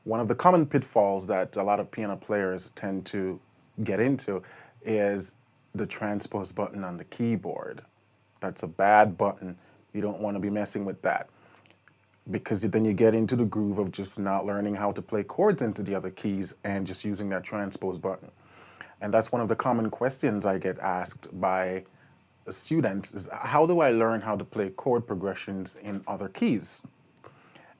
one of the common pitfalls that a lot of piano players tend to get into is the transpose button on the keyboard. That's a bad button. You don't want to be messing with that, because then you get into the groove of just not learning how to play chords into the other keys and just using that transpose button. And that's one of the common questions I get asked by students is, how do I learn how to play chord progressions in other keys?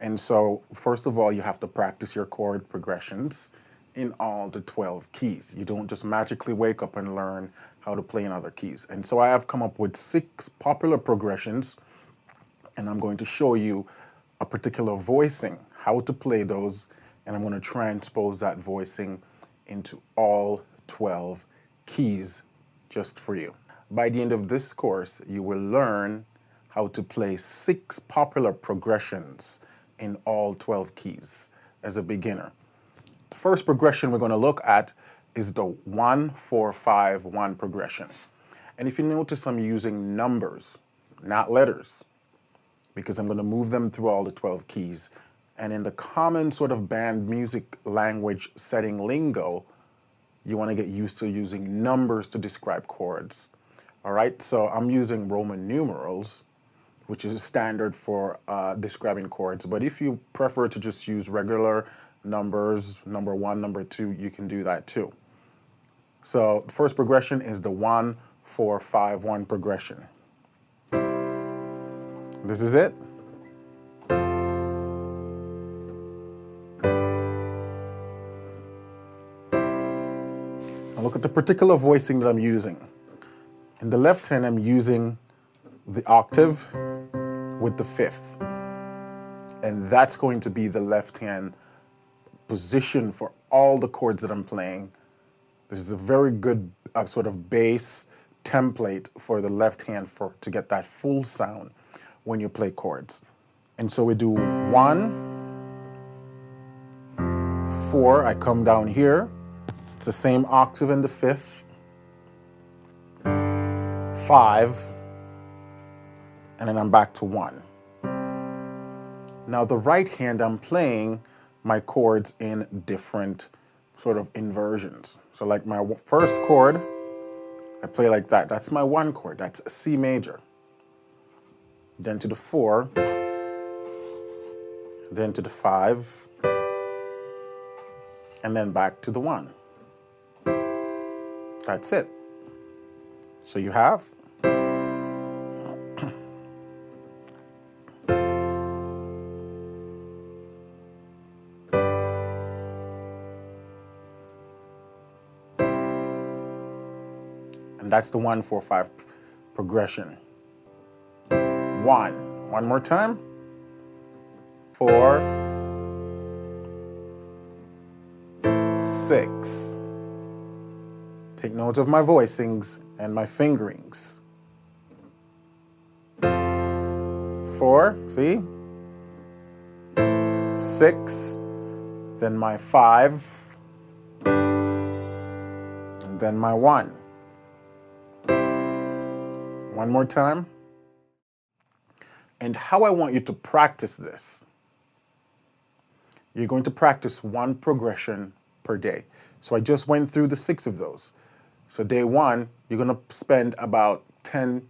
And so, first of all, you have to practice your chord progressions in all the 12 keys. You don't just magically wake up and learn how to play in other keys. And so I have come up with 6 popular progressions, and I'm going to show you a particular voicing, how to play those, and I'm going to transpose that voicing into all 12 keys just for you. By the end of this course, you will learn how to play 6 popular progressions in all 12 keys as a beginner. The first progression we're going to look at is the 1-4-5-1 progression. And if you notice, I'm using numbers, not letters, because I'm going to move them through all the 12 keys. And in the common sort of band music language setting lingo, you want to get used to using numbers to describe chords. All right, so I'm using Roman numerals, which is standard for describing chords. But if you prefer to just use regular numbers, number 1, number 2, you can do that too. So the first progression is the 1-4-5-1 progression. This is it. Now look at the particular voicing that I'm using. In the left hand, I'm using the octave with the 5th. And that's going to be the left hand position for all the chords that I'm playing. This is a very good sort of bass template for the left hand to get that full sound when you play chords. And so we do 1, 4, I come down here. It's the same octave in the 5th. 5, and then I'm back to 1. Now the right hand, I'm playing my chords in different sort of inversions. So like my first chord, I play like that. That's my 1 chord. That's C major. Then to the 4, then to the 5, and then back to the 1. That's it. So you have and that's the 1-4-5 progression. 1 more time. 4, 6. Take note of my voicings and my fingerings. 4, see? 6, then my 5, and then my 1. 1 more time. And how I want you to practice this, you're going to practice 1 progression per day. So I just went through the 6 of those. So day 1, you're going to spend about 10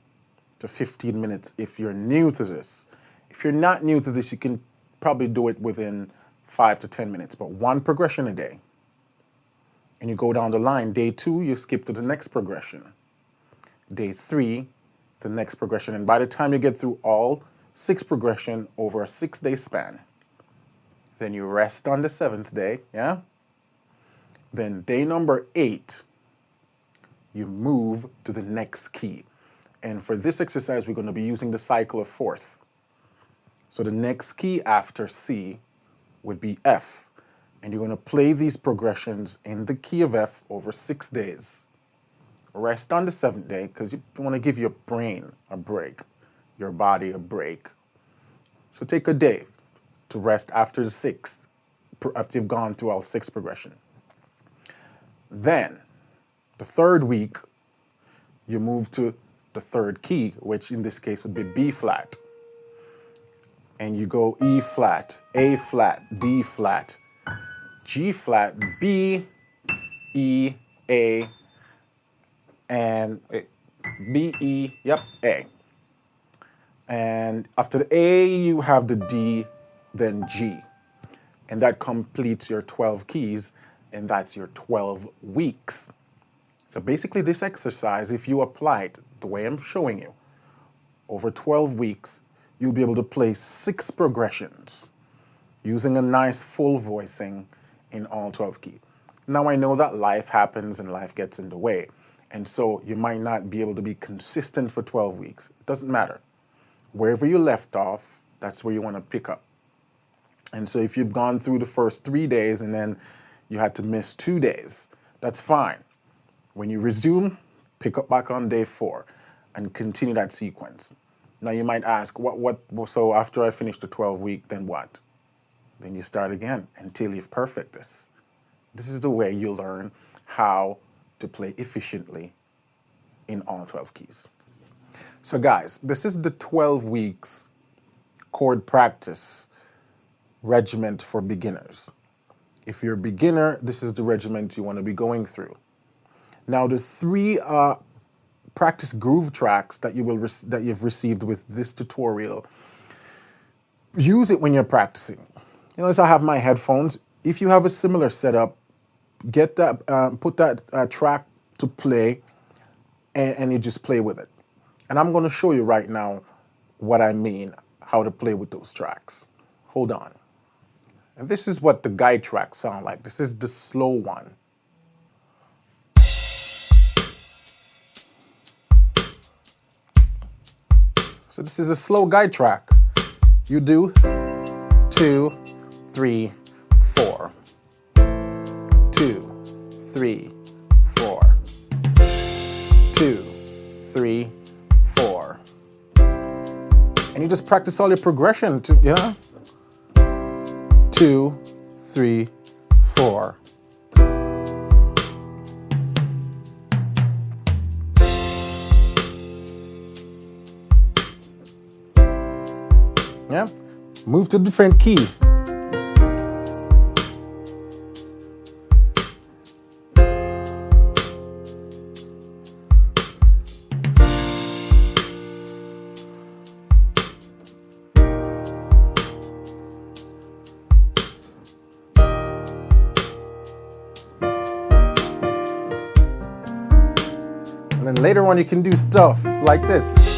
to 15 minutes if you're new to this. If you're not new to this, you can probably do it within 5 to 10 minutes, but 1 progression a day. And you go down the line. Day 2, you skip to the next progression. Day 3, the next progression. And by the time you get through all 6 progression over a 6-day span, then you rest on the 7th day, yeah? Then day number 8, you move to the next key. And for this exercise, we're going to be using the cycle of 4th. So the next key after C would be F. And you're going to play these progressions in the key of F over 6 days. Rest on the 7th day, because you want to give your brain a break, your body a break. So take a day to rest after the 6th, after you've gone through all 6 progression. Then, the 3rd week, you move to the 3rd key, which in this case would be B flat. And you go E flat, A flat, D flat, G flat, B, E, A, and B, E, yep, A. And after the A, you have the D, then G. And that completes your 12 keys, and that's your 12 weeks. So basically this exercise, if you apply it the way I'm showing you, over 12 weeks, you'll be able to play 6 progressions using a nice full voicing in all 12 keys. Now I know that life happens and life gets in the way, and so you might not be able to be consistent for 12 weeks. It doesn't matter. Wherever you left off, that's where you want to pick up. And so if you've gone through the first 3 days and then you had to miss 2 days, that's fine. When you resume, pick up back on day 4 and continue that sequence. Now you might ask, so after I finish the 12 week, then what? Then you start again until you've perfect this. This is the way you learn how to play efficiently in all 12 keys. So guys, this is the 12 weeks chord practice regiment for beginners. If you're a beginner, this is the regiment you want to be going through. Now the 3 practice groove tracks that you've received with this tutorial, use it when you're practicing. You know, as I have my headphones, if you have a similar setup, get that, put that track to play, and you just play with it. And I'm going to show you right now what I mean, how to play with those tracks. Hold on. And this is what the guide tracks sound like. This is the slow one. So this is a slow guide track. You do 2, 3, 4. 2, 3, 4. 2, 3, 4. And you just practice all your progression to, yeah? 2, 3, 4. Yeah? Move to a different key. And then later on you can do stuff like this.